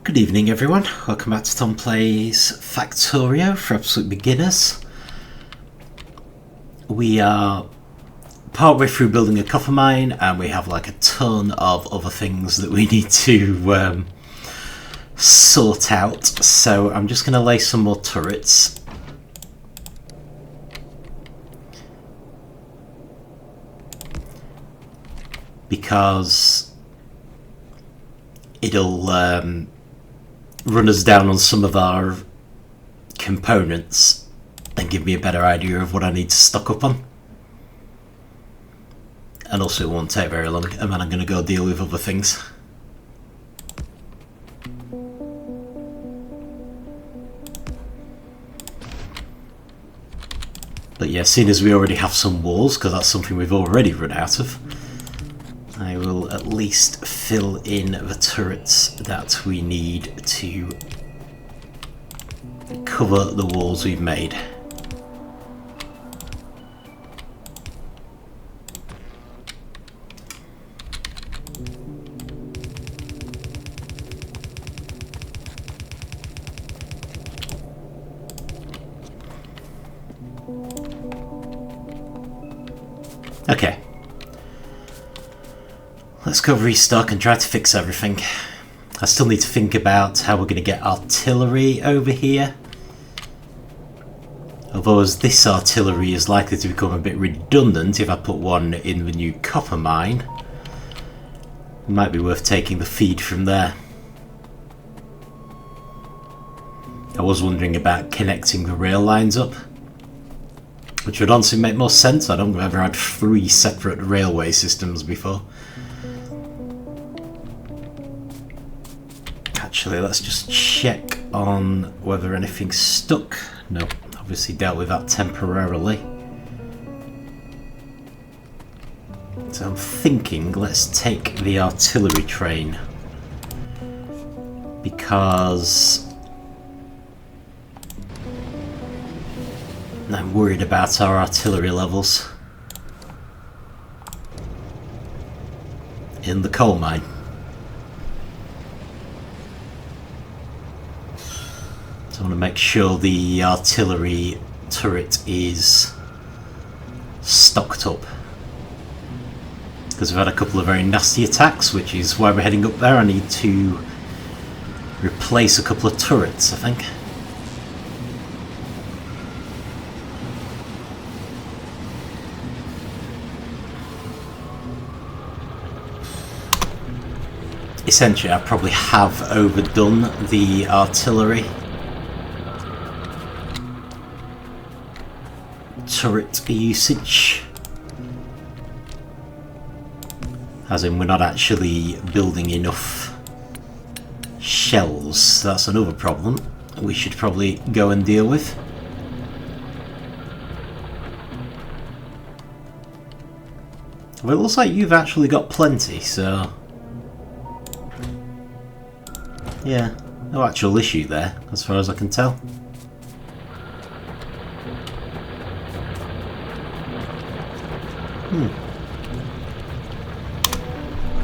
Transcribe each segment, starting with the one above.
Good evening everyone, welcome back to Tom Plays Factorio for absolute beginners. We are partway through building a copper mine and we have like a ton of other things that we need to sort out, so I'm just going to lay some more turrets. Because it'll run us down on some of our components and give me a better idea of what I need to stock up on. And also it won't take very long, and then I'm going to go deal with other things. But yeah, seeing as we already have some walls, because that's something we've already run out of, I will at least fill in the turrets that we need to cover the walls we've made. Okay. Let's go restock and try to fix everything. I still need to think about how we're going to get artillery over here. Although as this artillery is likely to become a bit redundant if I put one in the new copper mine, it might be worth taking the feed from there. I was wondering about connecting the rail lines up, which would honestly make more sense. I don't think I've ever had 3 separate railway systems before. Actually, let's just check on whether anything's stuck. No, obviously dealt with that temporarily. So I'm thinking let's take the artillery train, because I'm worried about our artillery levels in the coal mine. So I want to make sure the artillery turret is stocked up, because we've had a couple of very nasty attacks, which is why we're heading up there. I need to replace a couple of turrets, I think. Essentially, I probably have overdone the artillery turret usage, as in we're not actually building enough shells. That's another problem we should probably go and deal with. Well, it looks like you've actually got plenty, so yeah, no actual issue there as far as I can tell.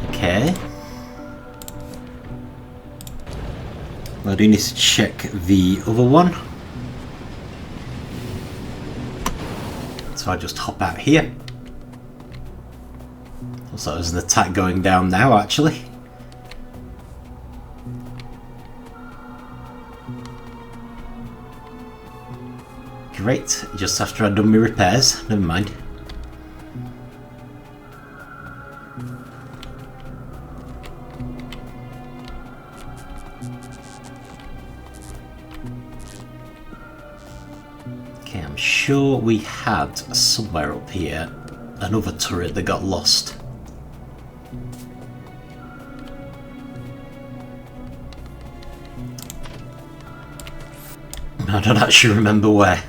Okay. I do need to check the other one. So I just hop out here. Looks like there's an attack going down now, actually. Great, just after I'd done my repairs. Never mind. Okay, I'm sure we had somewhere up here another turret that got lost. I don't actually remember where.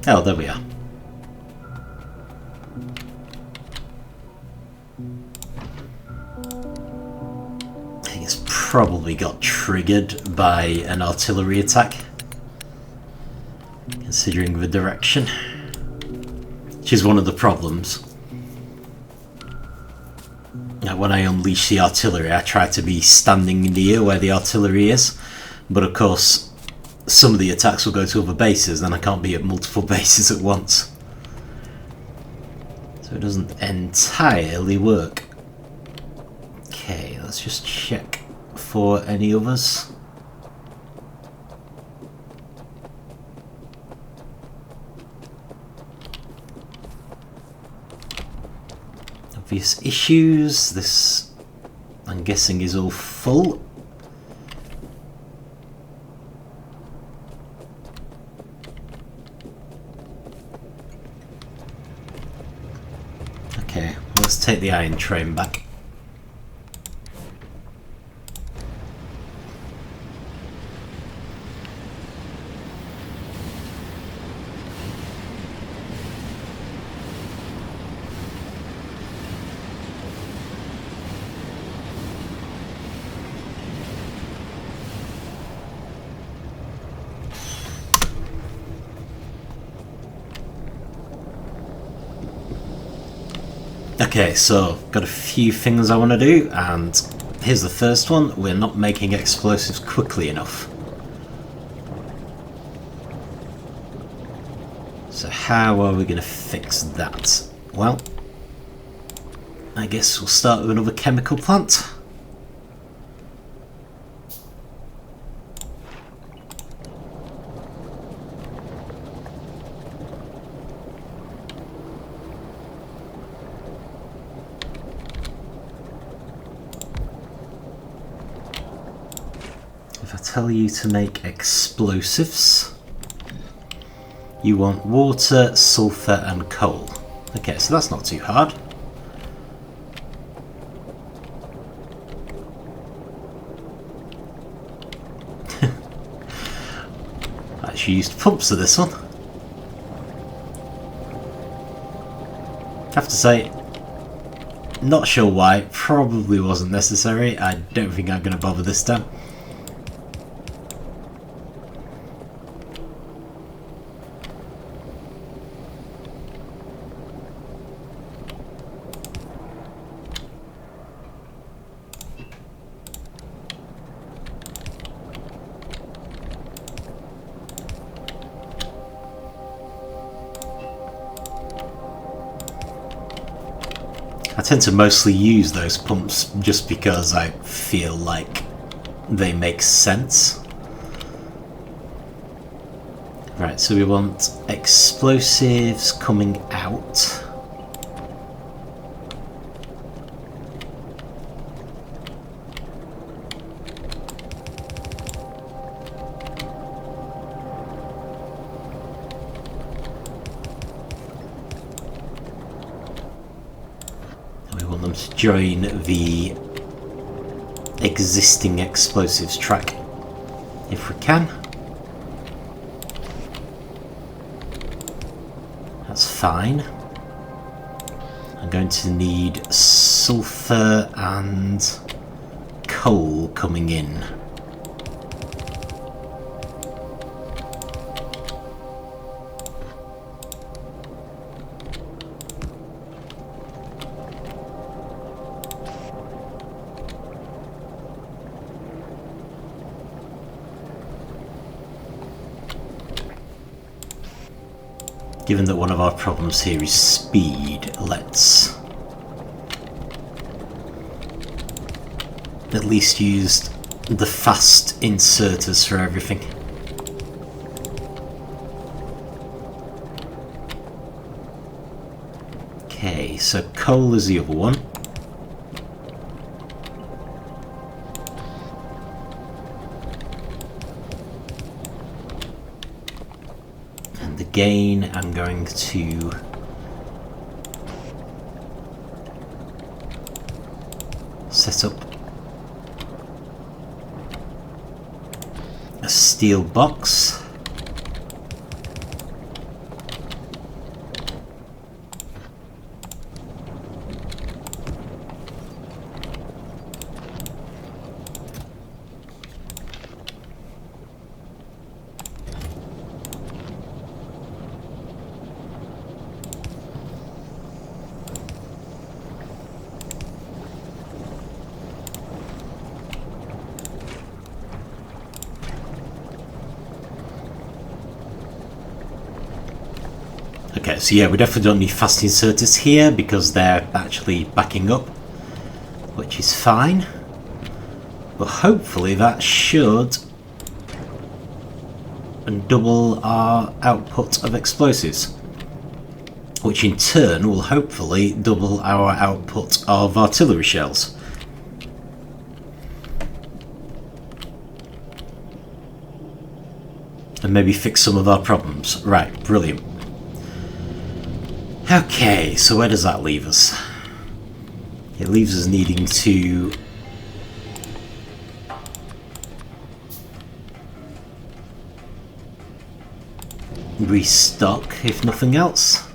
Oh, there we are. I think it's probably got triggered by an artillery attack, considering the direction. which is one of the problems. When I unleash the artillery, I try to be standing near where the artillery is, but of course some of the attacks will go to other bases, and I can't be at multiple bases at once. So it doesn't entirely work. Okay, let's just check for any others. Obvious issues. This, I'm guessing, is all full. Okay, let's take the iron train back. Okay, so got a few things I want to do, and here's the first one. We're not making explosives quickly enough. So how are we going to fix that? Well, I guess we'll start with another chemical plant. If I tell you to make explosives, you want water, sulfur and coal. Okay, so that's not too hard. I actually used pumps for this one. I have to say, not sure why, probably wasn't necessary. I don't think I'm going to bother this time. I tend to mostly use those pumps just because I feel like they make sense. Right, so we want explosives coming out. To join the existing explosives track if we can. That's fine. I'm going to need sulfur and coal coming in. Given that one of our problems here is speed, let's at least use the fast inserters for everything. Okay, so coal is the other one. Again, I'm going to set up a steel box. Okay, so yeah, we definitely don't need fast inserters here because they're actually backing up, which is fine. But hopefully that should double our output of explosives, which in turn will hopefully double our output of artillery shells. And maybe fix some of our problems. Right, brilliant. Okay, so where does that leave us? It leaves us needing to restock, if nothing else.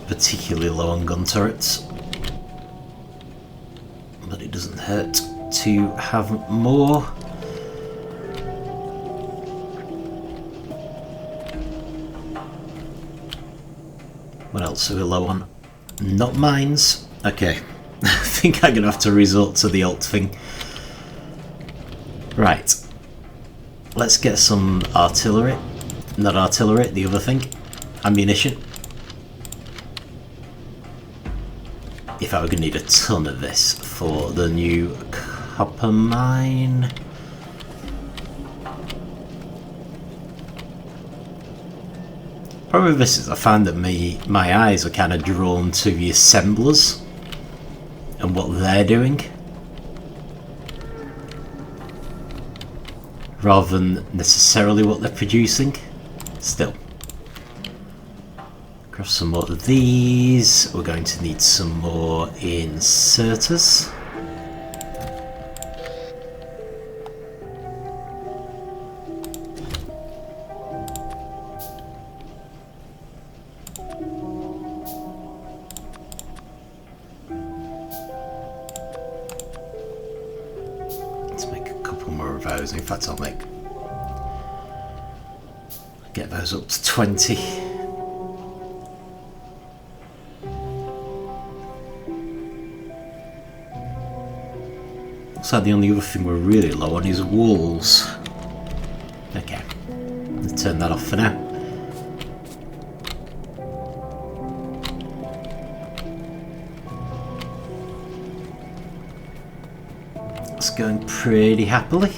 Particularly low on gun turrets, but it doesn't hurt to have more. What else are we low on? Not mines. Okay, I think I'm gonna have to resort to the alt thing. Right, let's get some artillery. Not artillery, the other thing. Ammunition. In fact, we're going to need a ton of this for the new copper mine. Problem with this is I find that my eyes are kind of drawn to the assemblers and what they're doing, rather than necessarily what they're producing. Still. Grab some more of these. We're going to need some more inserters. Let's make a couple more of those. In fact, I'll get those up to 20. So the only other thing we're really low on is walls. Okay, let's turn that off for now. It's going pretty happily.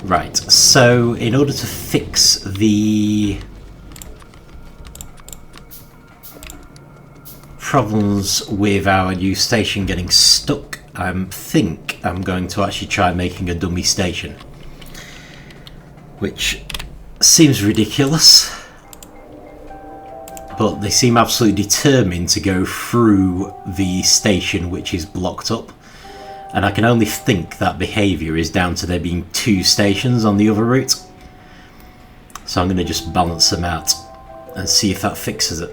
Right, so in order to fix the problems with our new station getting stuck, I think I'm going to actually try making a dummy station, which seems ridiculous, but they seem absolutely determined to go through the station which is blocked up. And I can only think that behaviour is down to there being 2 stations on the other route. So I'm going to just balance them out and see if that fixes it.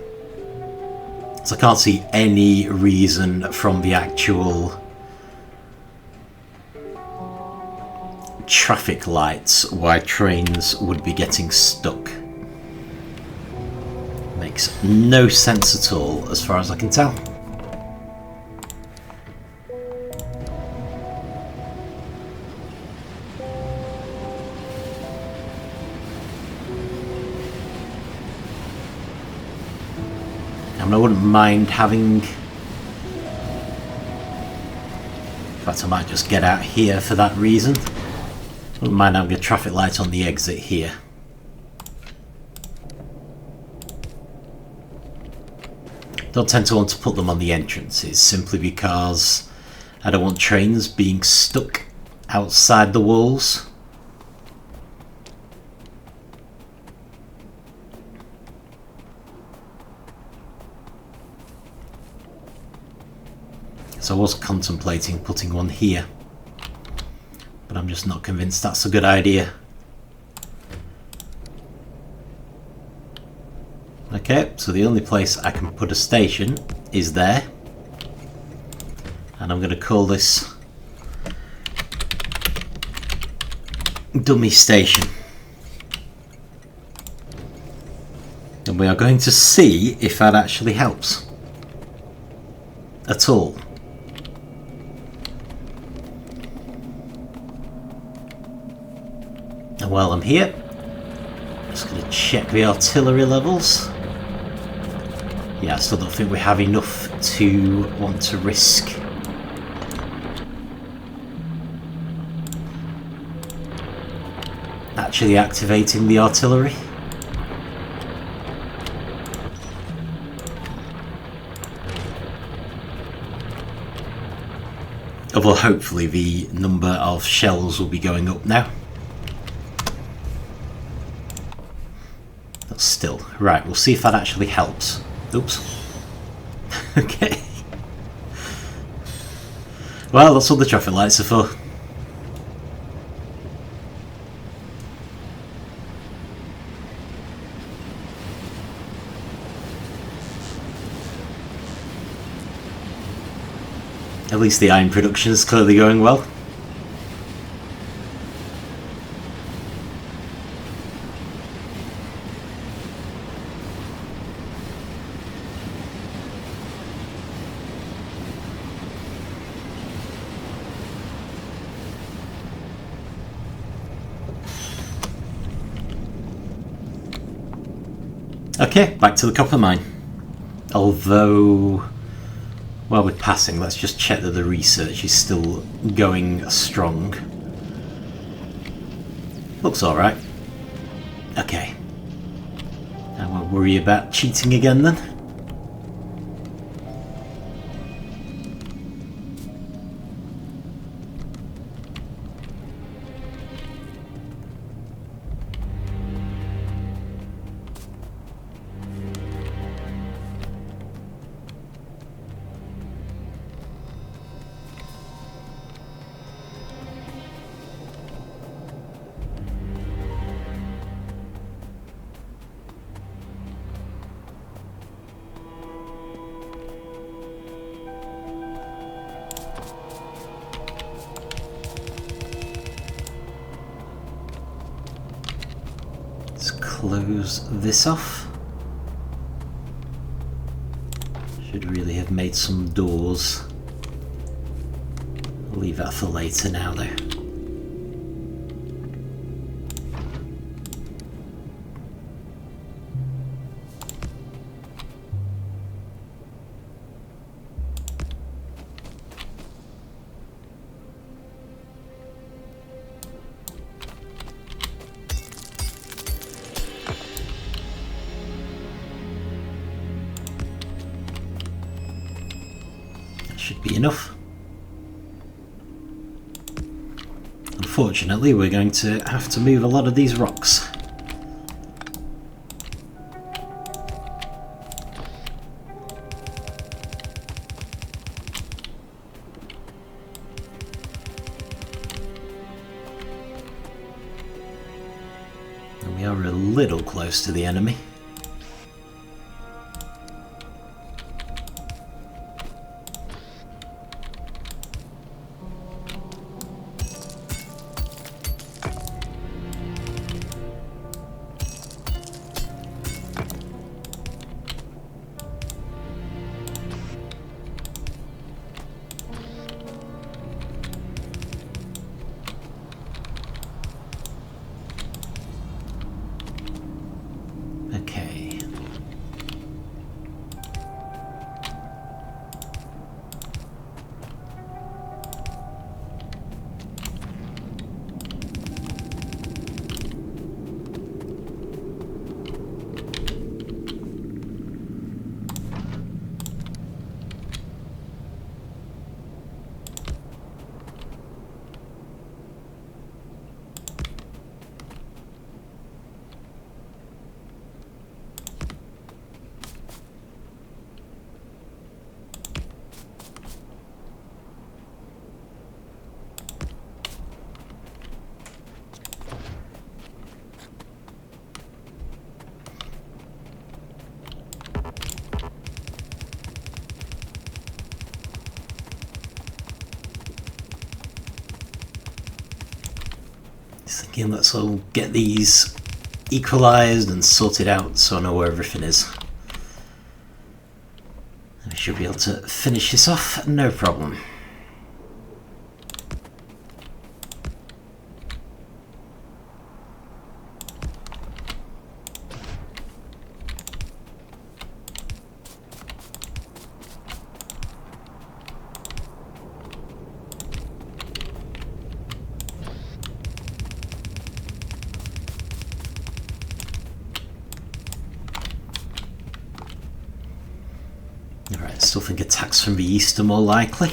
So I can't see any reason from the actual traffic lights why trains would be getting stuck. Makes no sense at all as far as I can tell. I wouldn't mind having... In fact, I might just get out here for that reason. I wouldn't mind having a traffic light on the exit here. Don't tend to want to put them on the entrances, simply because I don't want trains being stuck outside the walls. So I was contemplating putting one here, but I'm just not convinced that's a good idea. Okay, so the only place I can put a station is there, and I'm going to call this dummy station. And we are going to see if that actually helps at all. And while I'm here, I'm just going to check the artillery levels. Yeah, I still don't think we have enough to want to risk actually activating the artillery. Although hopefully the number of shells will be going up now. But still, right, we'll see if that actually helps. Oops. Okay. Well, that's what the traffic lights are for. At least the iron production is clearly going well. Okay, back to the copper mine. Although, while we're passing, let's just check that the research is still going strong. Looks alright. Okay. I won't worry about cheating again then. Close this off. Should really have made some doors. I'll leave that for later now though. Should be enough. Unfortunately, we're going to have to move a lot of these rocks. And we are a little close to the enemy. Just thinking, let's all get these equalised and sorted out so I know where everything is. And we should be able to finish this off, no problem. Alright, still think attacks from the east are more likely.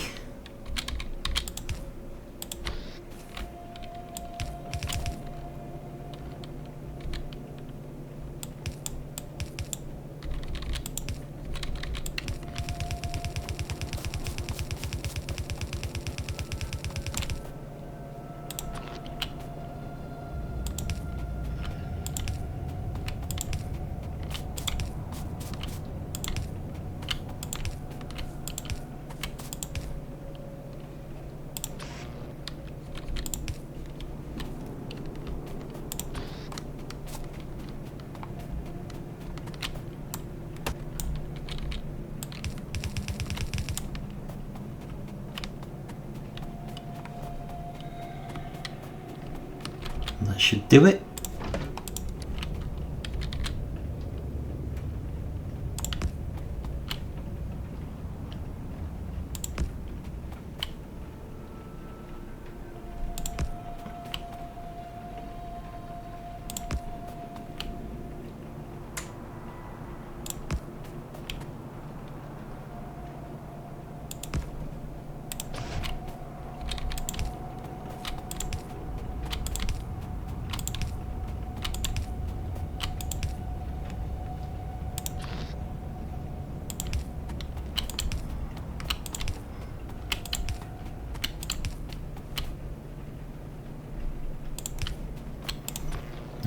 That should do it.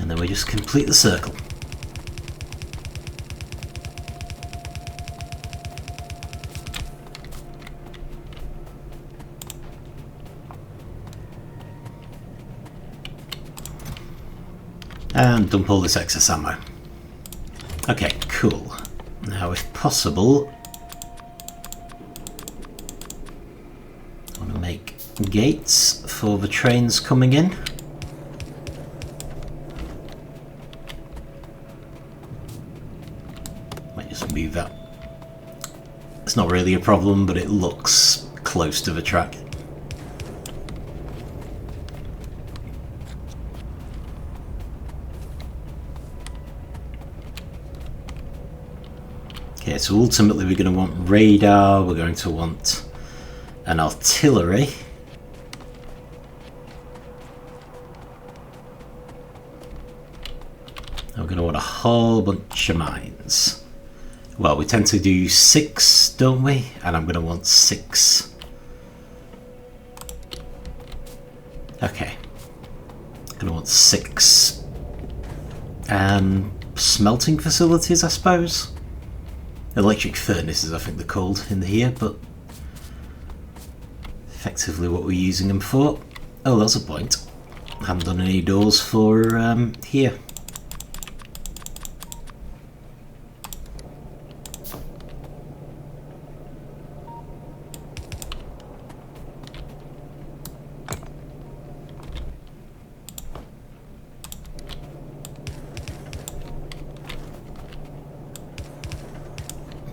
And then we just complete the circle. And dump all this excess ammo. Okay, cool. Now if possible, I want to make gates for the trains coming in. Move that. It's not really a problem, but it looks close to the track. Okay, so ultimately we're going to want radar, we're going to want an artillery. And we're going to want a whole bunch of mines. Well, we tend to do 6, don't we? And I'm going to want 6. Okay. I'm going to want 6 smelting facilities, I suppose. Electric furnaces, I think they're called in here, but effectively what we're using them for. Oh, that's a point. I haven't done any doors for here.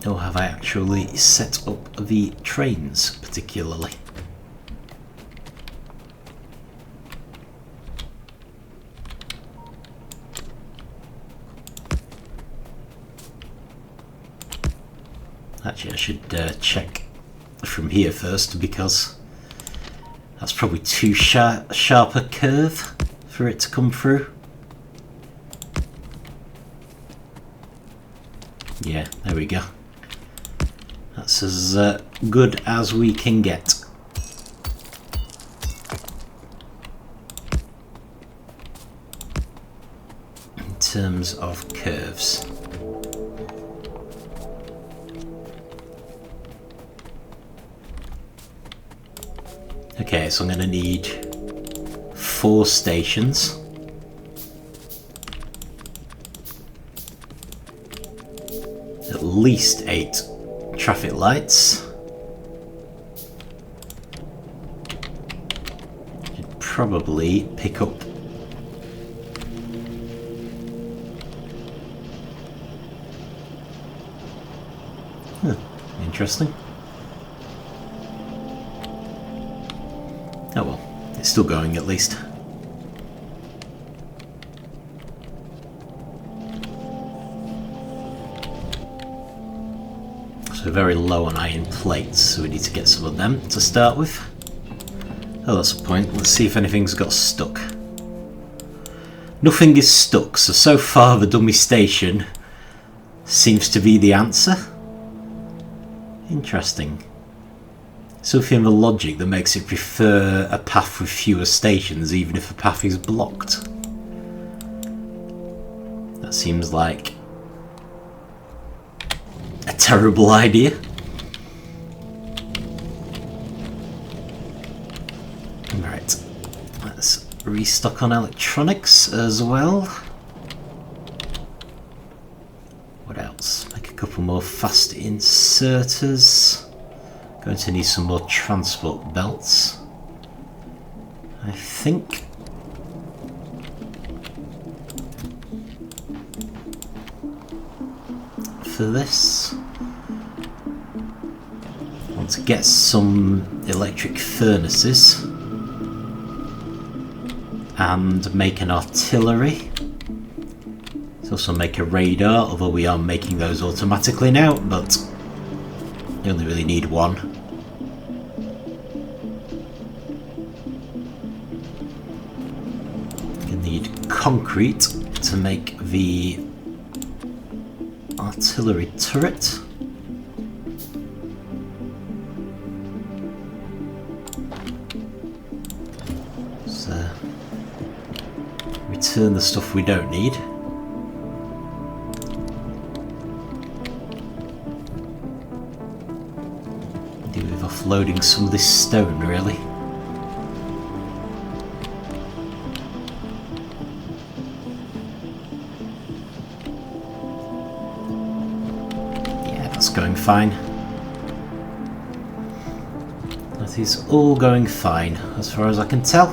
Or have I actually set up the trains particularly? Actually, I should check from here first, because that's probably too sharp a curve for it to come through. Yeah, there we go. That's as good as we can get. In terms of curves. Okay, so I'm going to need 4 stations. At least 8 traffic lights. Should probably pick up interesting. Oh well, it's still going at least. So very low on iron plates, so we need to get some of them to start with. Oh, that's a point. Let's see if anything's got stuck. Nothing is stuck, so far the dummy station seems to be the answer. Interesting. Something in the logic that makes it prefer a path with fewer stations even if a path is blocked. That seems like a terrible idea. Right, let's restock on electronics as well. What else? Make a couple more fast inserters. Going to need some more transport belts, I think. For this, I want to get some electric furnaces and make an artillery. Let's also make a radar, although we are making those automatically now, but you only really need one. You need concrete to make the artillery turret. So return the stuff we don't need. Do with offloading some of this stone, really. Going fine. That is all going fine as far as I can tell.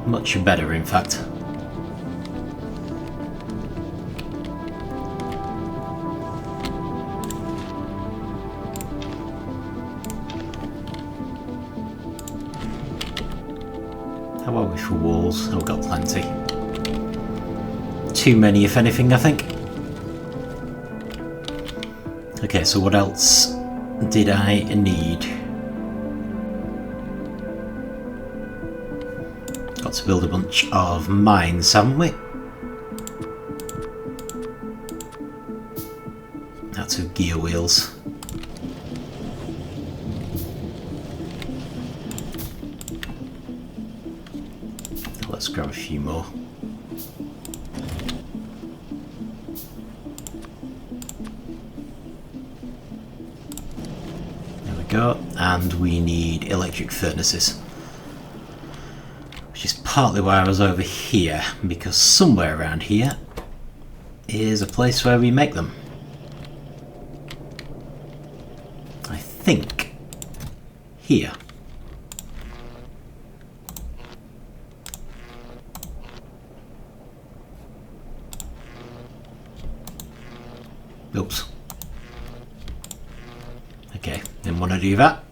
Much better, in fact. How are we for walls? Oh, we've got plenty. Too many, if anything, I think. Okay, so what else did I need? Got to build a bunch of mines, haven't we? That's with gear wheels. Let's grab a few more. There we go. And we need electric furnaces. Which is partly why I was over here, because somewhere around here is a place where we make them. I think here. Oops. Okay, didn't want to do that.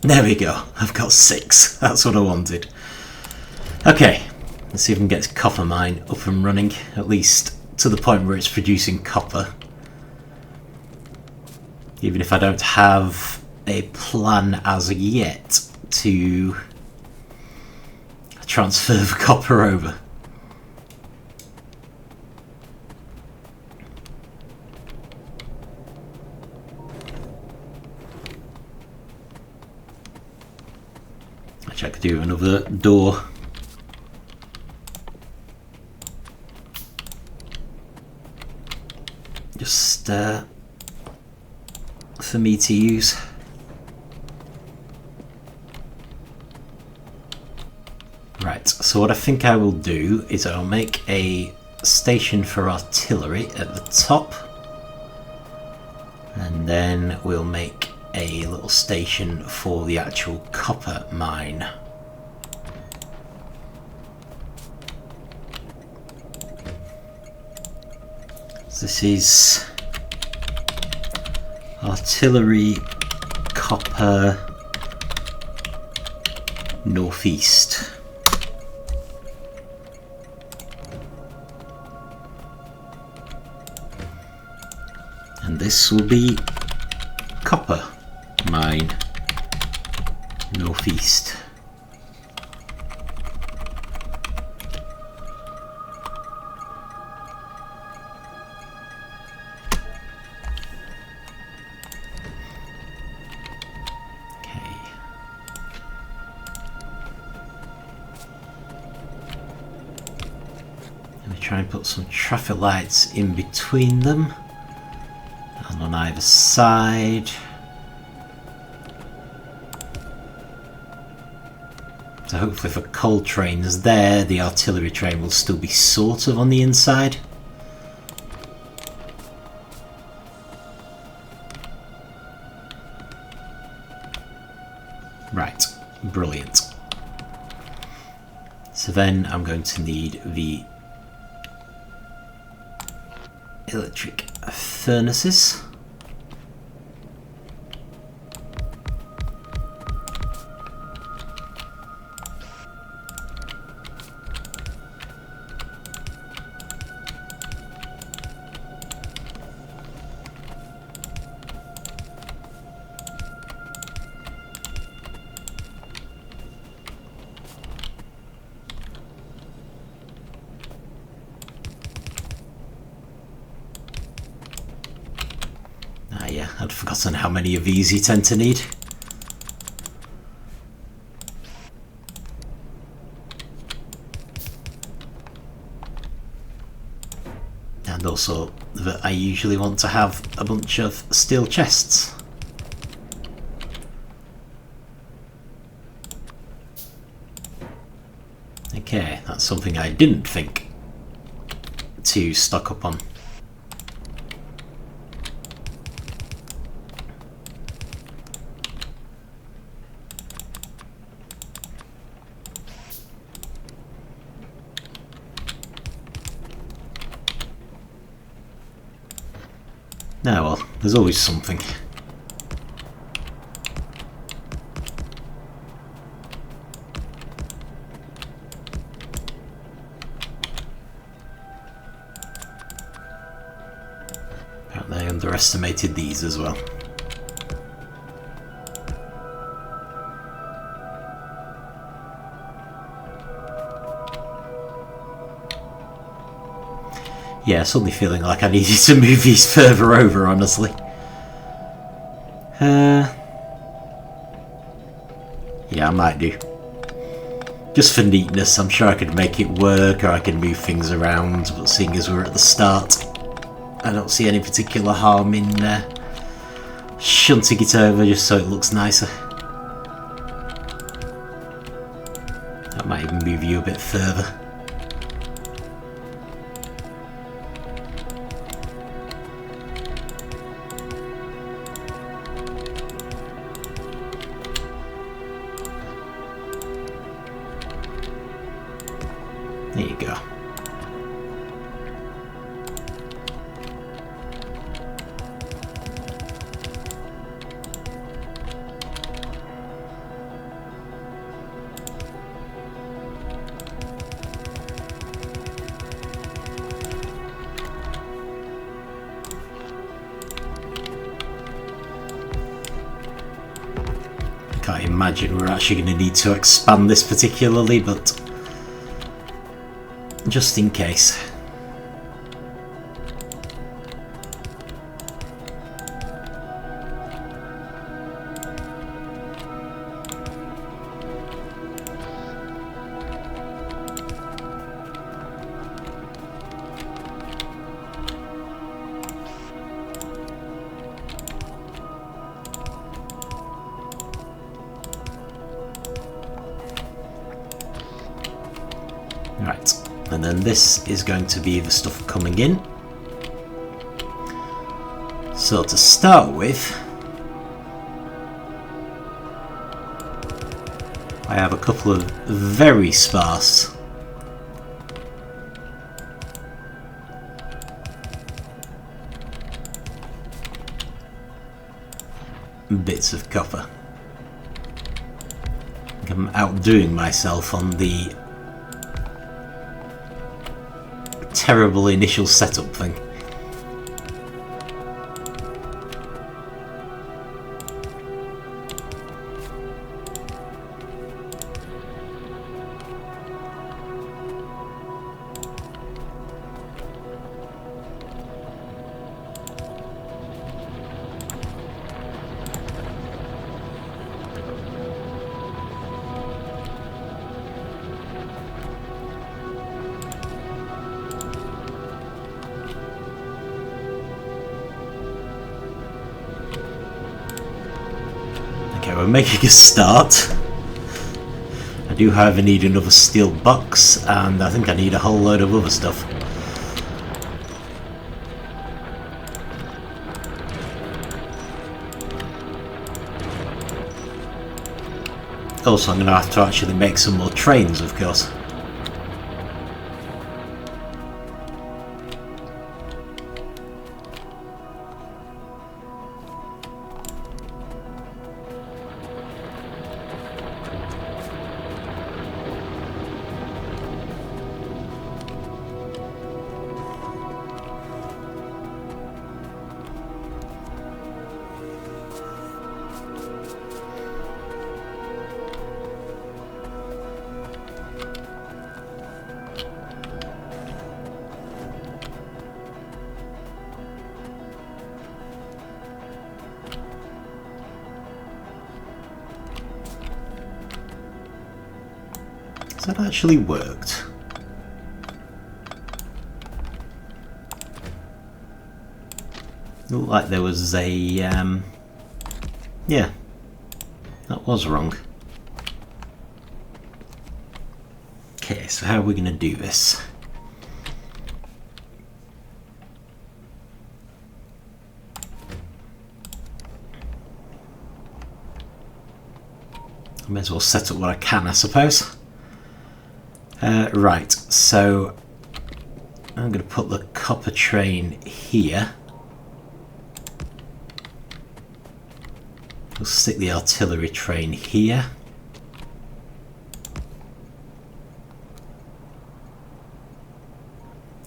There we go, I've got 6. That's what I wanted. Okay, let's see if we can get this copper mine up and running, at least to the point where it's producing copper. Even if I don't have a plan as yet to transfer the copper over. which I could do another door. Just for me to use. Right, so what I think I will do is I'll make a station for artillery at the top, and then we'll make a little station for the actual copper mine. So this is artillery, copper, northeast. And this will be copper mine, northeast. Okay. Let me try and put some traffic lights in between them. And on either side. So hopefully for coal trains there, the artillery train will still be sort of on the inside. Right, brilliant. So then I'm going to need the electric furnaces. Yeah, I'd forgotten how many of these you tend to need. And also that I usually want to have a bunch of steel chests. Okay, that's something I didn't think to stock up on. Ah well, there's always something. Apparently I underestimated these as well. Yeah, suddenly feeling like I needed to move these further over, honestly. Yeah, I might do. Just for neatness, I'm sure I could make it work, or I could move things around, but seeing as we're at the start, I don't see any particular harm in shunting it over just so it looks nicer. That might even move you a bit further. There you go. I can't imagine we're actually going to need to expand this particularly, but just in case. Right, and then this is going to be the stuff coming in. So to start with, I have a couple of very sparse bits of copper. I'm outdoing myself on the terrible initial setup thing. Okay, we're making a start. I do however need another steel box, and I think I need a whole load of other stuff. Also, I'm going to have to actually make some more trains, of course. Has that actually worked? Looked like there was a yeah, that was wrong. Okay, so how are we going to do this? I may as well set up what I can, I suppose. Right, so I'm going to put the copper train here. We'll stick the artillery train here.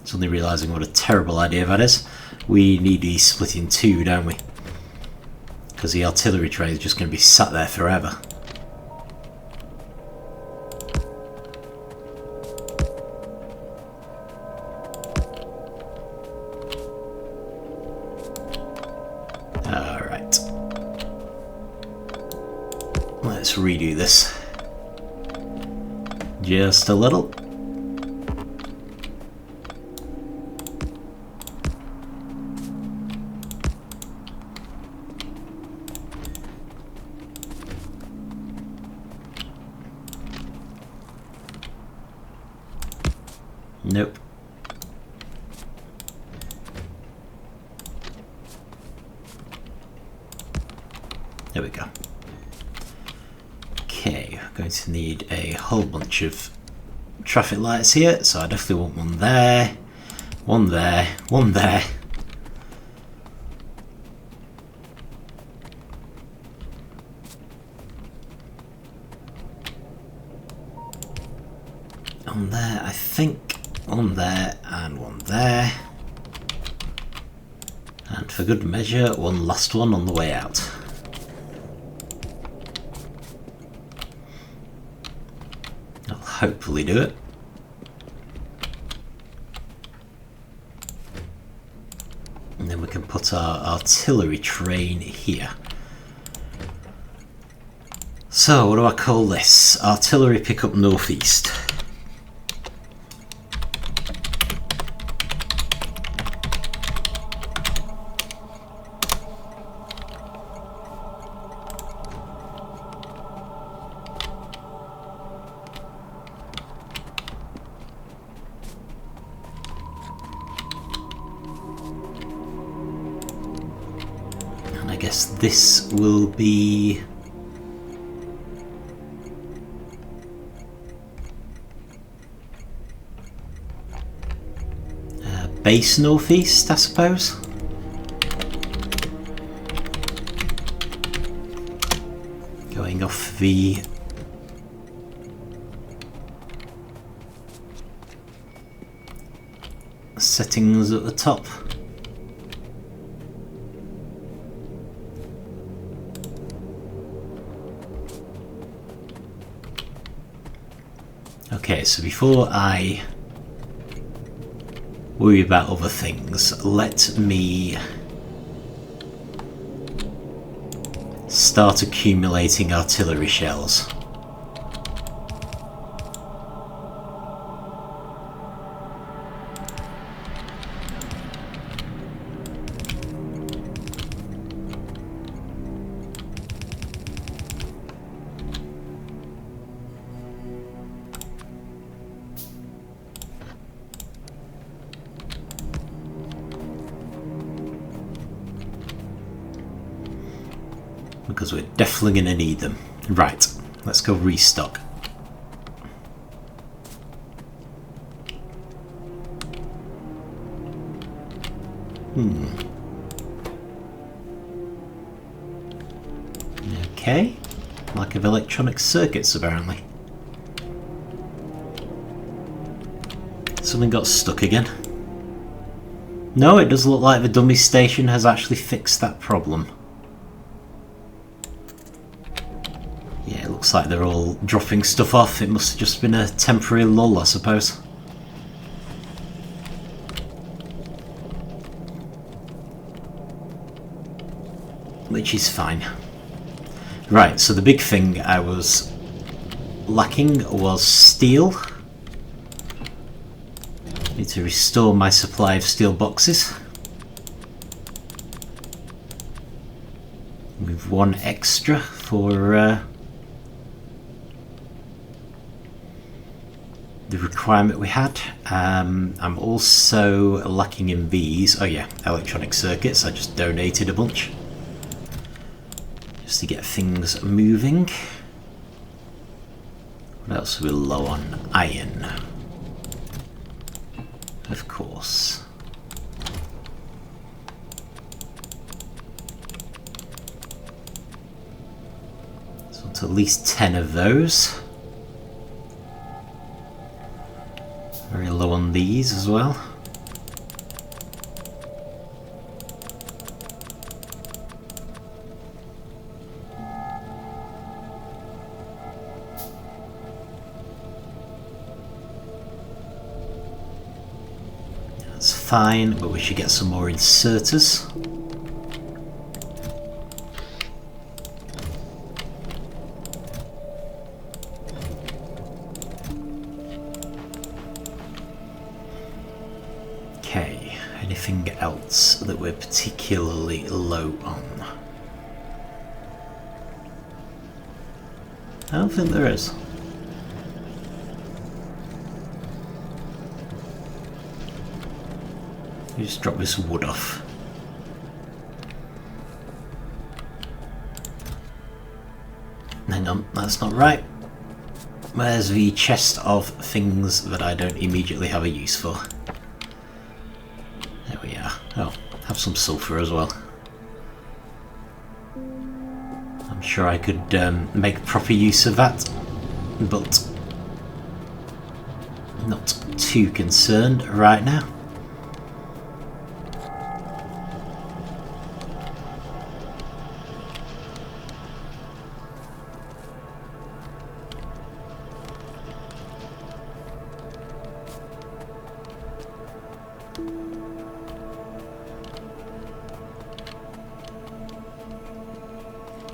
Suddenly realising what a terrible idea that is. We need these split in two, don't we? Because the artillery train is just going to be sat there forever. Alright. Let's redo this. Just a little. Nope. There we go. Okay, I'm going to need a whole bunch of traffic lights here, so I definitely want one there, one there, one there. On there, I think, one there and one there. And for good measure, one last one on the way out. I'll hopefully do it. And then we can put our artillery train here. So, what do I call this? Artillery pickup northeast. yes, this will be... base northeast, I suppose. Going off the settings at the top. Okay, so before I worry about other things, let me start accumulating artillery shells. Because we're definitely going to need them. Right, let's go restock. Okay, lack of electronic circuits apparently. Something got stuck again. No, it does look like the dummy station has actually fixed that problem. Yeah, it looks like they're all dropping stuff off. It must have just been a temporary lull, I suppose. Which is fine. Right, so the big thing I was lacking was steel. Need to restore my supply of steel boxes. With one extra for the requirement we had. I'm also lacking in these. Oh yeah, electronic circuits. I just donated a bunch just to get things moving. What else are we low on? Iron, of course. So it's at least 10 of those. Very low on these as well. That's fine, but we should get some more inserters. Okay, anything else that we're particularly low on? I don't think there is. You just drop this wood off. Hang on, that's not right. Where's the chest of things that I don't immediately have a use for? There we are. Oh, have some sulfur as well. I'm sure I could make proper use of that, but not too concerned right now.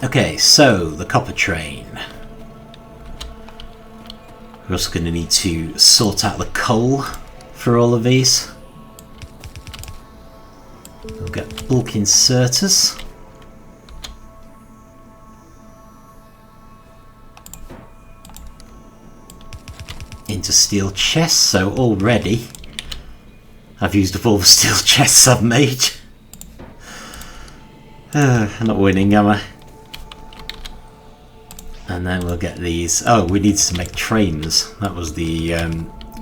Okay, so the copper train. We're also going to need to sort out the coal for all of these. We'll get bulk inserters. Into steel chests, so already I've used up all the steel chests I've made. I'm not winning, am I? And then we'll get these. Oh, we need to make trains. That was the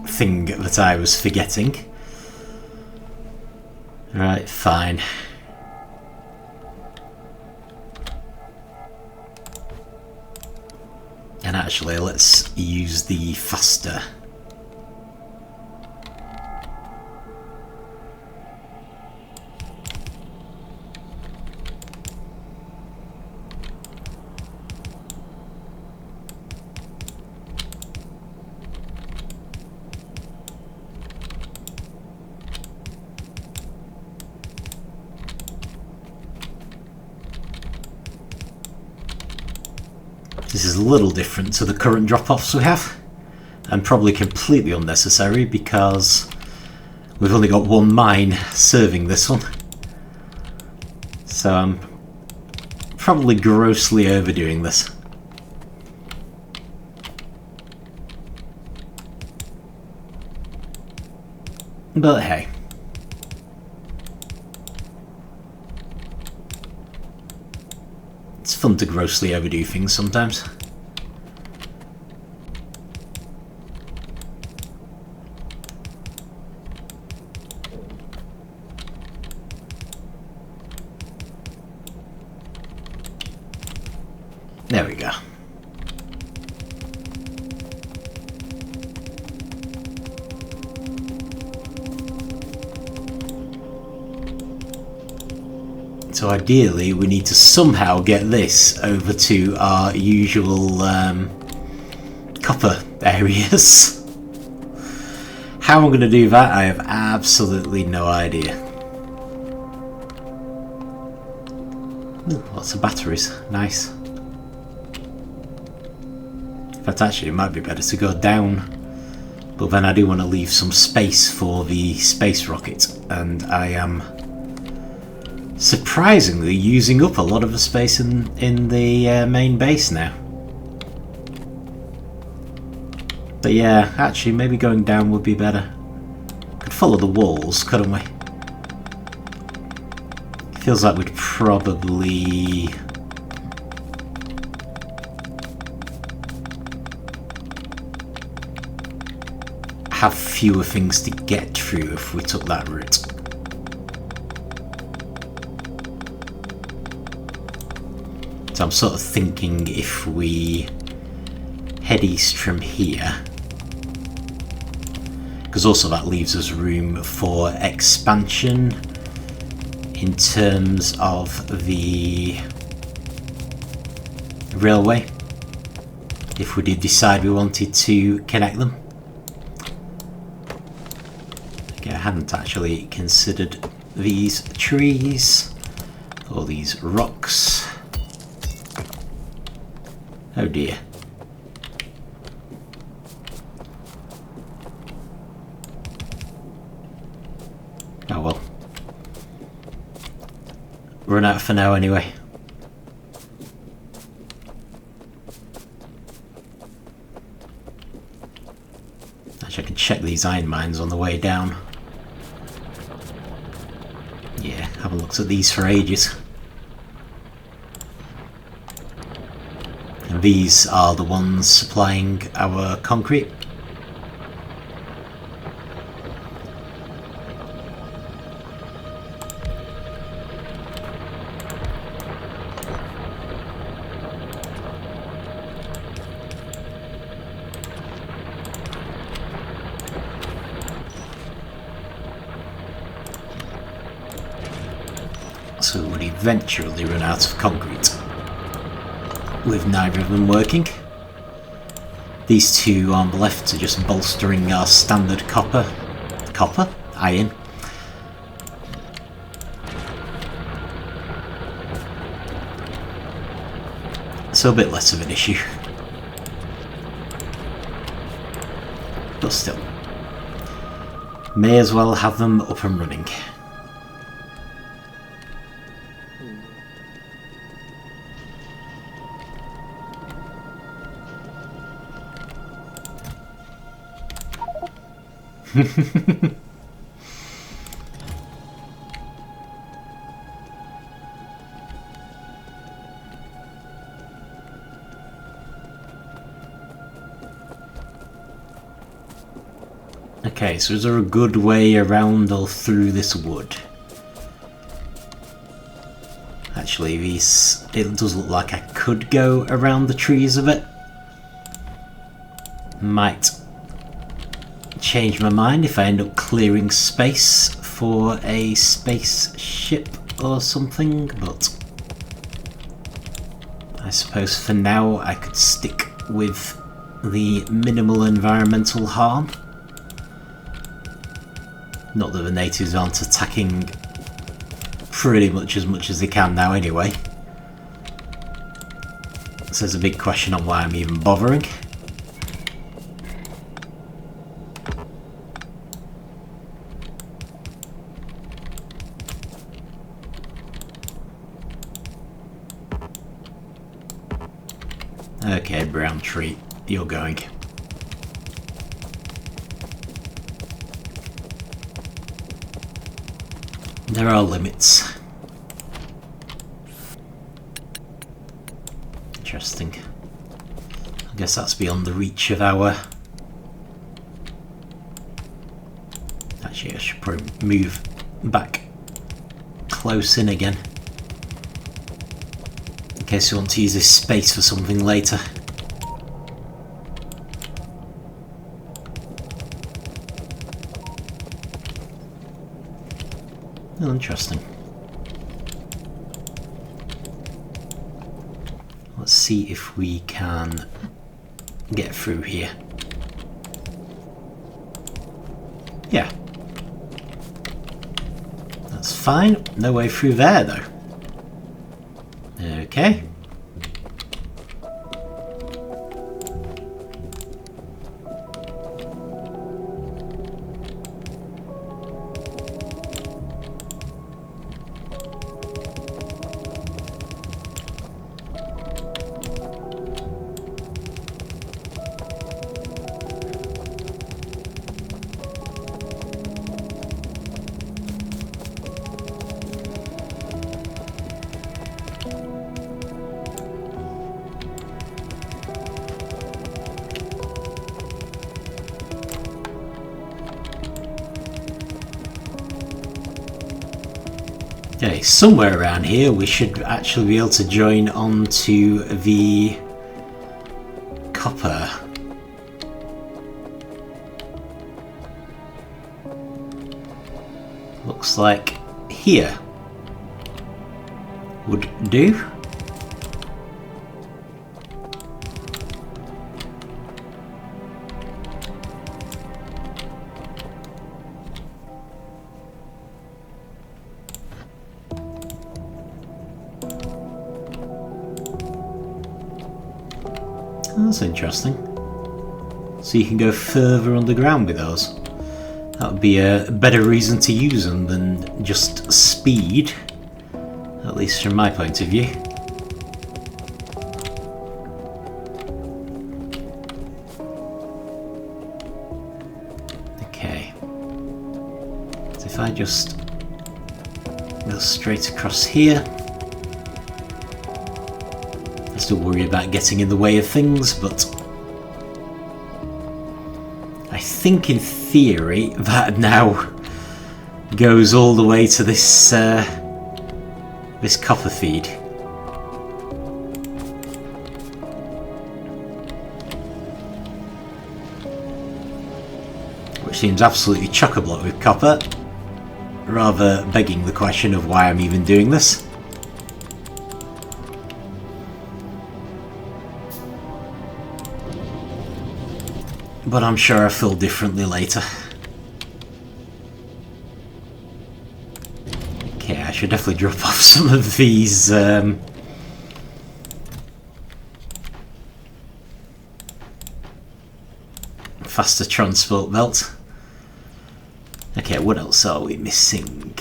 thing that I was forgetting. Right, fine. And actually, let's use the faster. This is a little different to the current drop-offs we have, and probably completely unnecessary because we've only got one mine serving this one. So I'm probably grossly overdoing this. But hey. It's fun to grossly overdo things sometimes. There we go. So ideally we need to somehow get this over to our usual copper areas. How I'm going to do that, I have absolutely no idea. Ooh, lots of batteries, nice. In fact, actually it might be better to go down, but then I do want to leave some space for the space rocket, and I am surprisingly using up a lot of the space in the main base now. But yeah, actually maybe going down would be better. Could follow the walls, couldn't we? Feels like we'd probably have fewer things to get through if we took that route. So I'm sort of thinking if we head east from here, because also that leaves us room for expansion in terms of the railway, if we did decide we wanted to connect them. Okay, I hadn't actually considered these trees or these rocks. Oh dear. Oh well. Run out for now anyway. Actually, I can check these iron mines on the way down. Yeah, haven't looked at these for ages. And these are the ones supplying our concrete. So we would eventually run out of concrete, with neither of them working. These two on the left are just bolstering our standard iron. So a bit less of an issue. But still, may as well have them up and running. Okay, so is there a good way around or through this wood? Actually, it does look like I could go around the trees of it. Might change my mind if I end up clearing space for a spaceship or something, but I suppose for now I could stick with the minimal environmental harm. Not that the natives aren't attacking pretty much as they can now anyway. So there's a big question on why I'm even bothering. Okay, brown tree, you're going. There are limits. Interesting. I guess that's beyond the reach of our... Actually, I should probably move back close in again, in case we want to use this space for something later. Oh, interesting. Let's see if we can get through here. Yeah. That's fine. No way through there, though. Okay. Okay, somewhere around here we should actually be able to join onto the copper. Looks like here would do. That's interesting. So you can go further underground with those. That would be a better reason to use them than just speed, at least from my point of view. Okay. So if I just go straight across here, I still worry about getting in the way of things, but I think in theory that now goes all the way to this this copper feed. Which seems absolutely chock-a-block with copper, rather begging the question of why I'm even doing this. But I'm sure I'll feel differently later. Okay, I should definitely drop off some of these faster transport belt. Okay, what else are we missing?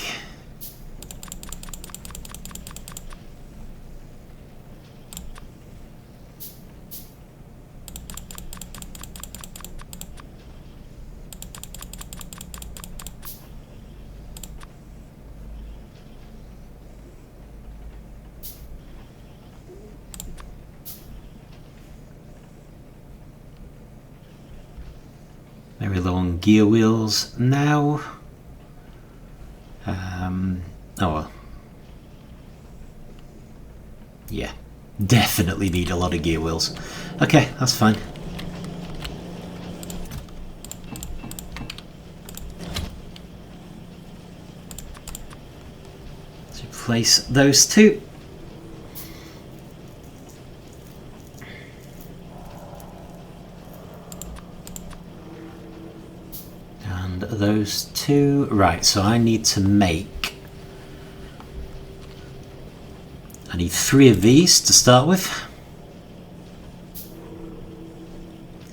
Very low on gear wheels now. Oh well. Yeah, definitely need a lot of gear wheels. Okay, that's fine. Let's replace those two. And those two. Right, so I need to make... I need 3 of these to start with.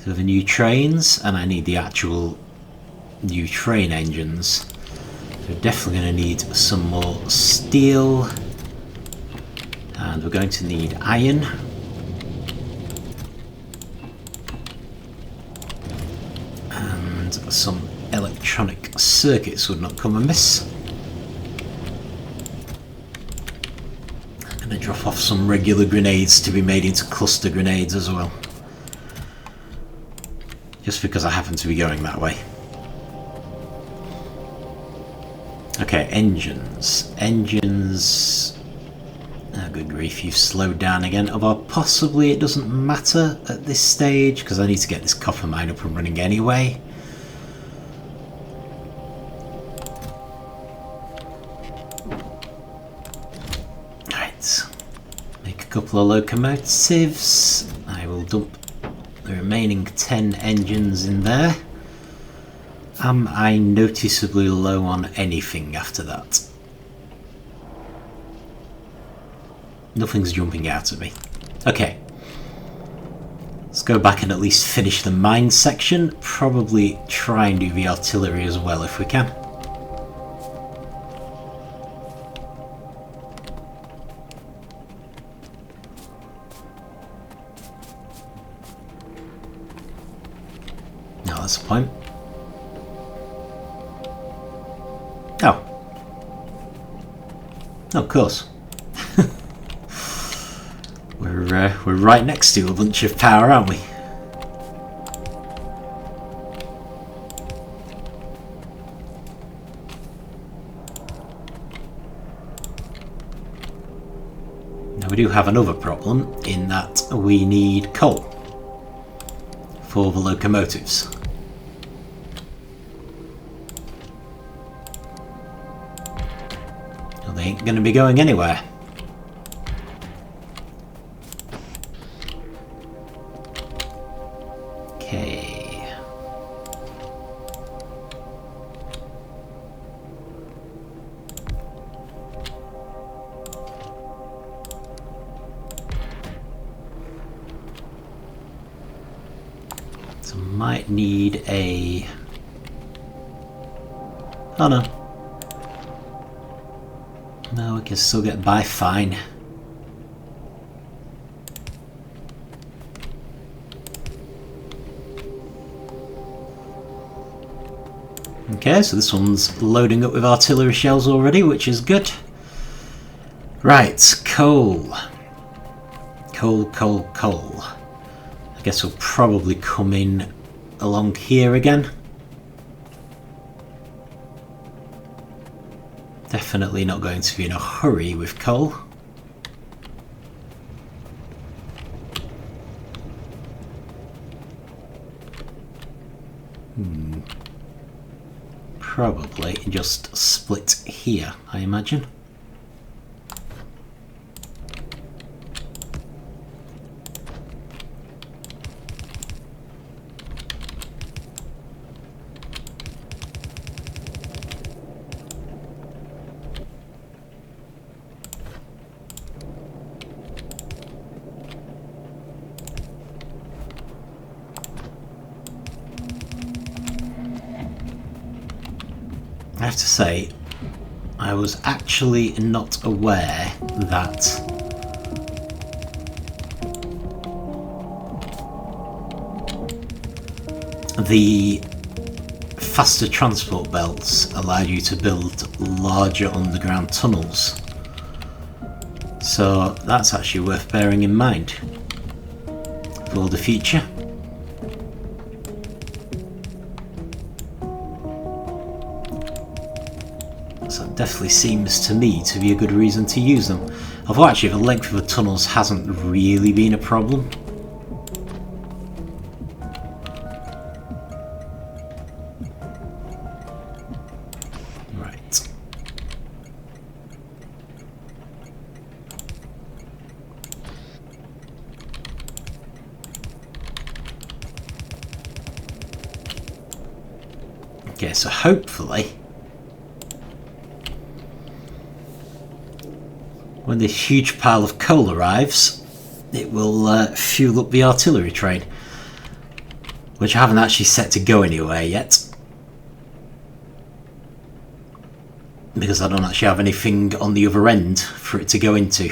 So the new trains, and I need the actual new train engines. So we're definitely going to need some more steel. And we're going to need iron. And some electronic circuits would not come amiss. I'm going to drop off some regular grenades to be made into cluster grenades as well. Just because I happen to be going that way. Okay, engines. Engines... Oh, good grief, you've slowed down again. Although possibly it doesn't matter at this stage, because I need to get this copper mine up and running anyway. Right. Make a couple of locomotives. I will dump the remaining 10 engines in there. Am I noticeably low on anything after that? Nothing's jumping out at me. Okay. Let's go back and at least finish the mine section. Probably try and do the artillery as well if we can. No, that's the point. Oh. Oh, of course. We're right next to a bunch of power, aren't we? Now we do have another problem in that we need coal for the locomotives. Well, they ain't going to be going anywhere. Okay. So might need a... Oh no. No, we can still get by fine. Okay, so this one's loading up with artillery shells already, which is good. Right, coal. Coal. I guess we'll probably come in along here again. Definitely not going to be in a hurry with coal. Probably just split here, I imagine. I have to say, I was actually not aware that the faster transport belts allow you to build larger underground tunnels. So that's actually worth bearing in mind for the future. definitely seems to me to be a good reason to use them. Although actually the length of the tunnels hasn't really been a problem. Right. Okay, so hopefully when this huge pile of coal arrives, it will fuel up the artillery train, which I haven't actually set to go anywhere yet, because I don't actually have anything on the other end for it to go into.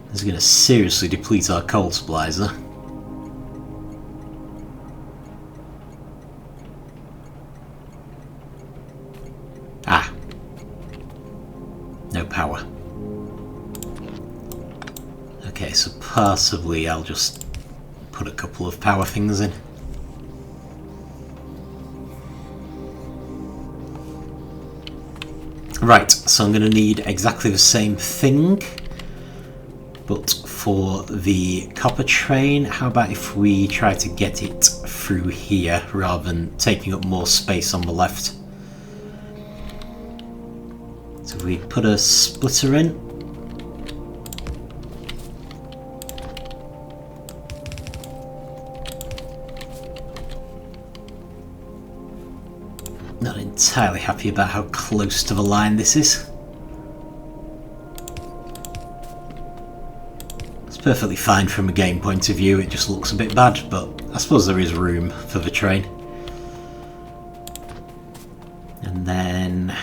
This is going to seriously deplete our coal supplies though. Ah. No power. Okay, so possibly I'll just put a couple of power things in. Right, so I'm going to need exactly the same thing, but for the copper train, how about if we try to get it through here rather than taking up more space on the left? So if we put a splitter in, not entirely happy about how close to the line this is. It's perfectly fine from a game point of view, it just looks a bit bad, but I suppose there is room for the train. And then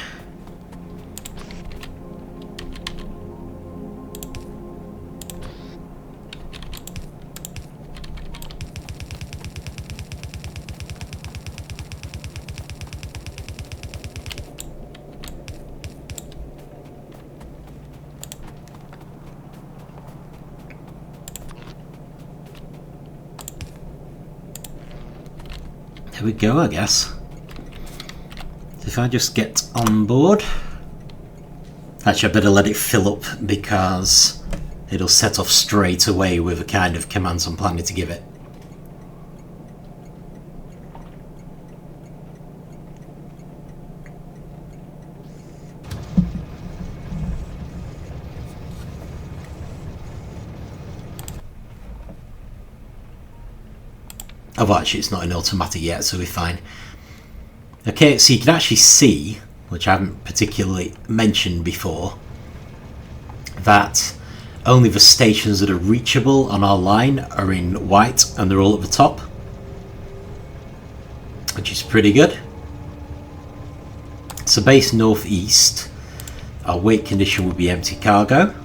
there we go, I guess. So if I just get on board, actually I better let it fill up because it'll set off straight away with the kind of commands I'm planning to give it. Oh, actually it's not in automatic yet, so we're fine. Okay, so you can actually see, which I haven't particularly mentioned before, that only the stations that are reachable on our line are in white and they're all at the top, which is pretty good. So base northeast, our weight condition would be empty cargo,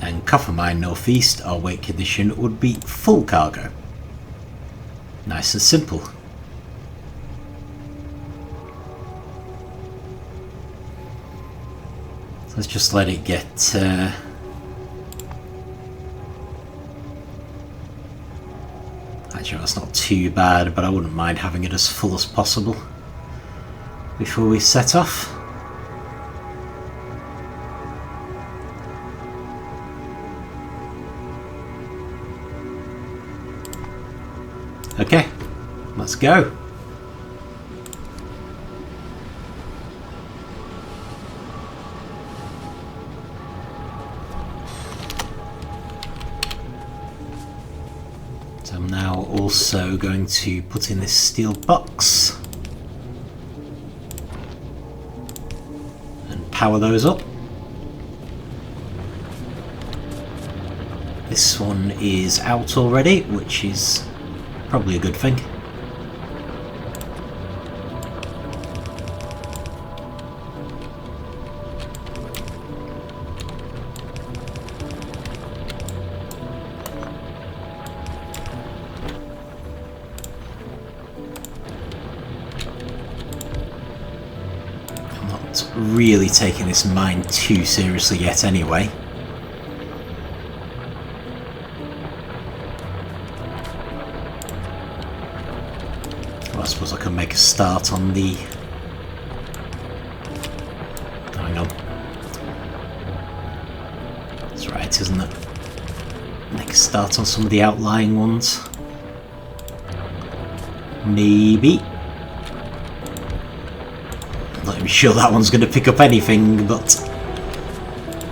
and copper mine northeast, our weight condition would be full cargo. Nice and simple. So let's just let it get actually that's not too bad, but I wouldn't mind having it as full as possible before we set off. Okay, let's go. So I'm now also going to put in this steel box and power those up. This one is out already, which is probably a good thing. I'm not really taking this mine too seriously yet anyway. Well, I suppose I can make a start on the... Hang on. That's right, isn't it? Make a start on some of the outlying ones. Maybe. I'm not even sure that one's going to pick up anything, but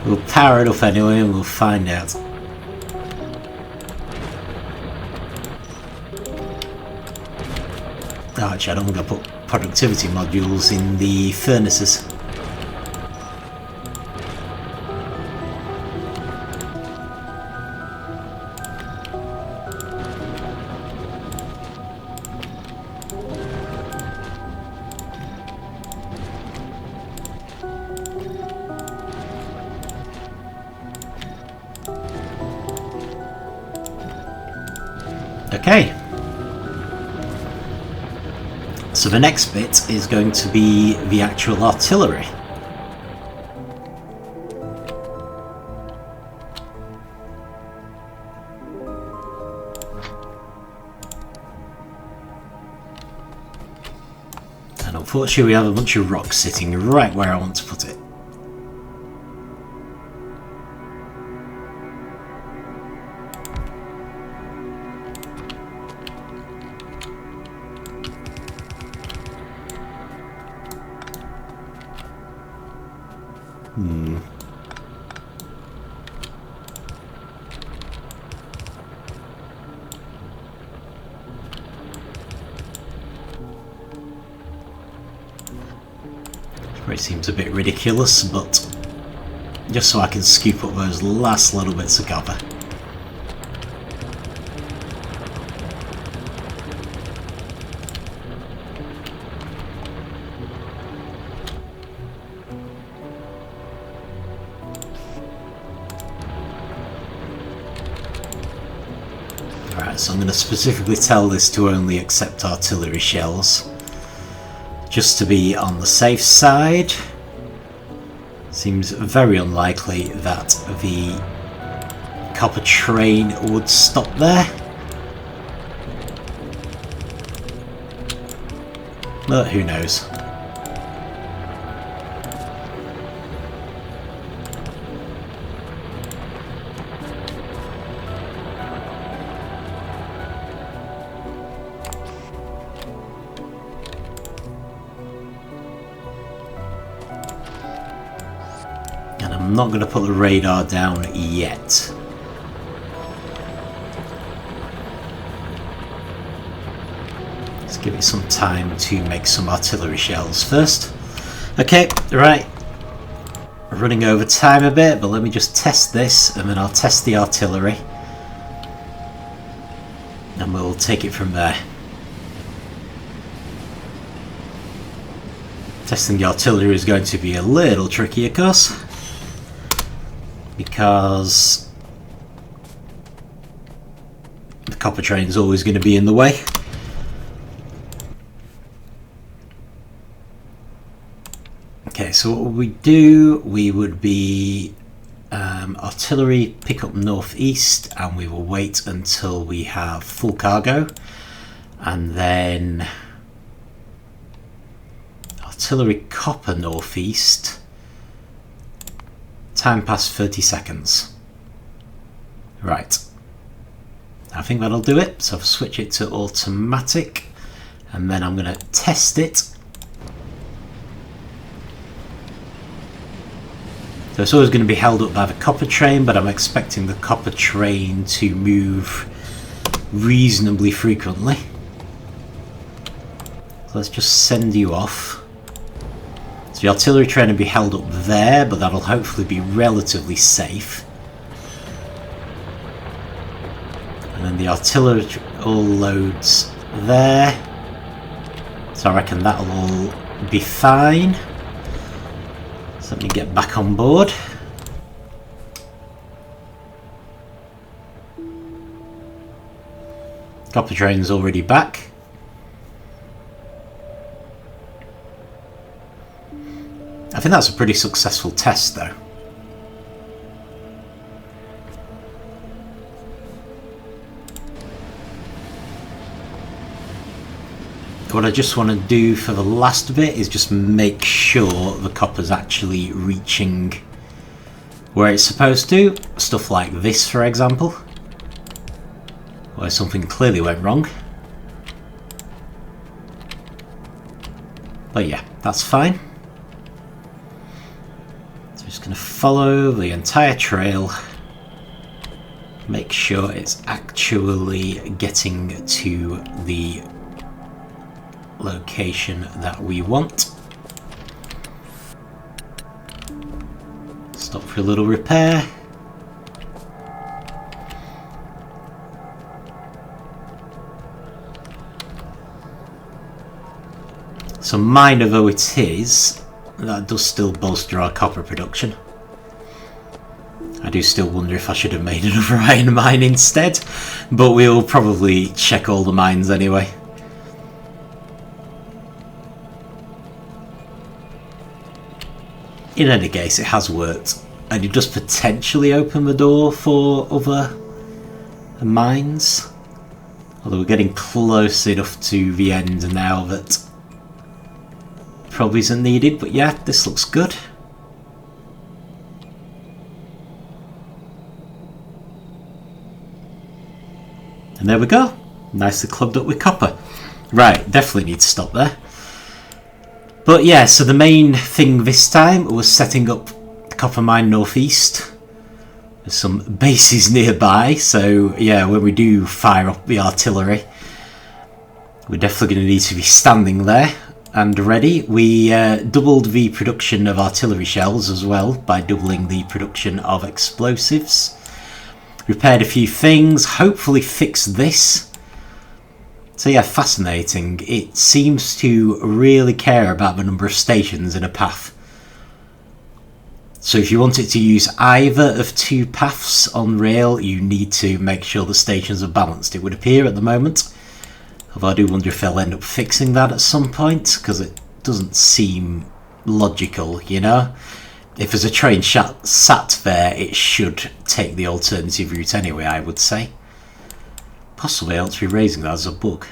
we'll power it up anyway and we'll find out. Oh, actually, I don't think I put productivity modules in the furnaces. Okay. So the next bit is going to be the actual artillery. And unfortunately we have a bunch of rocks sitting right where I want to put it. It seems a bit ridiculous, but just so I can scoop up those last little bits of copper. Alright, so I'm going to specifically tell this to only accept artillery shells, just to be on the safe side. Seems very unlikely that the copper train would stop there. But who knows? I'm not going to put the radar down yet. Let's give it some time to make some artillery shells first. Okay, right. Running over time a bit, but let me just test this and then I'll test the artillery. And we'll take it from there. Testing the artillery is going to be a little tricky, of course, because the copper train is always going to be in the way. Okay, so what would we do? We would be artillery pick up northeast, and we will wait until we have full cargo, and then artillery copper northeast. Time past 30 seconds. Right. I think that'll do it. So I'll switch it to automatic and then I'm going to test it. So it's always going to be held up by the copper train, but I'm expecting the copper train to move reasonably frequently. So let's just send you off. So the artillery train will be held up there, but that'll hopefully be relatively safe. And then the artillery all loads there. So I reckon that'll all be fine. So let me get back on board. Copper train's already back. I think that's a pretty successful test though. what I just want to do for the last bit is just make sure the copper's actually reaching where it's supposed to. Stuff like this, for example, where something clearly went wrong. But yeah, that's fine. So just going to follow the entire trail, make sure it's actually getting to the location that we want. Stop for a little repair. So minor though it is, that does still bolster our copper production. I do still wonder if I should have made another iron mine instead, but we'll probably check all the mines anyway. In any case, it has worked, and it does potentially open the door for other mines. Although we're getting close enough to the end now that probably isn't needed, but yeah, this looks good. And there we go, nicely clogged up with copper. Right, definitely need to stop there. But yeah, so the main thing this time was setting up the copper mine northeast. There's some bases nearby, so yeah, when we do fire up the artillery, we're definitely going to need to be standing there and ready. We doubled the production of artillery shells as well by doubling the production of explosives. Repaired a few things, hopefully fixed this. So yeah, fascinating. It seems to really care about the number of stations in a path. So if you want it to use either of two paths on rail, you need to make sure the stations are balanced, it would appear at the moment. Although I do wonder if they'll end up fixing that at some point, because it doesn't seem logical, you know? If there's a train sat there, it should take the alternative route anyway, I would say. Possibly I ought to be raising that as a bug.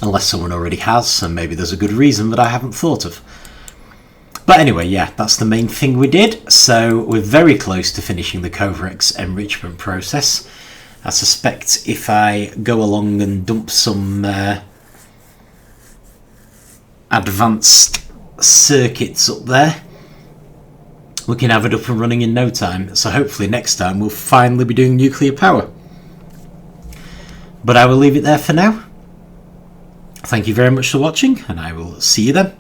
Unless someone already has, and maybe there's a good reason that I haven't thought of. But anyway, yeah, that's the main thing we did. So we're very close to finishing the Covrex enrichment process. I suspect if I go along and dump some advanced circuits up there, we can have it up and running in no time. So hopefully next time we'll finally be doing nuclear power. But I will leave it there for now. Thank you very much for watching, and I will see you then.